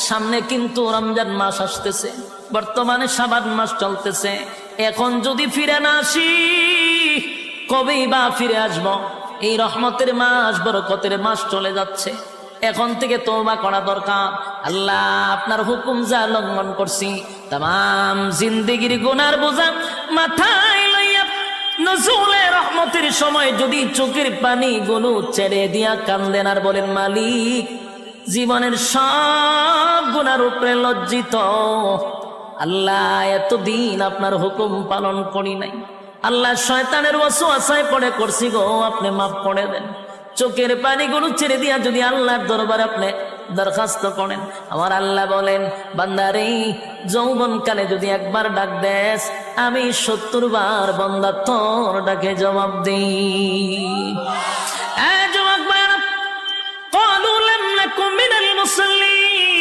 সামনে কিন্তু রমজান মাস আসতেছে, বর্তমানে শাবান মাস চলতেছে। এখন যদি ফিরে না আসি কবেই বা ফিরে আসব? এই রহমতের মাস, বরকতের মাস চলে যাচ্ছে। এখন থেকে তওবা করা দরকার। আল্লাহ আপনার হুকুম যা লঙ্ঘন করছি, তাম জিন্দেগির গুনার বোঝা মাথায় লইয়া নজরুলের রহমতের সময় যদি চোখের পানি গুলো ছেড়ে দিয়া কান্দেন আর বলেন, মালিক জীবনের সব গুনার উপরে লজ্জিত, আল্লাহ এতদিন আপনার হুকুম পালন করি নাই, আল্লাহ শয়তানের ওয়াসওয়াসায় পড়ে করছি গো, আপনি মাফ করে দেন। চোখের পানিগুলো ছেড়ে দিয়া যদি আল্লাহর দরবারে আপনি দরখাস্ত করেন, আমার আল্লাহ বলেন, বান্দারে যৌবনকালে যদি একবার ডাক দেস, আমি 70 বার বান্দা তোর ডাকে জবাব দিই। যুবক ভাইরা, ক্বালু লাম নাকু মিনাল মুসাল্লিন,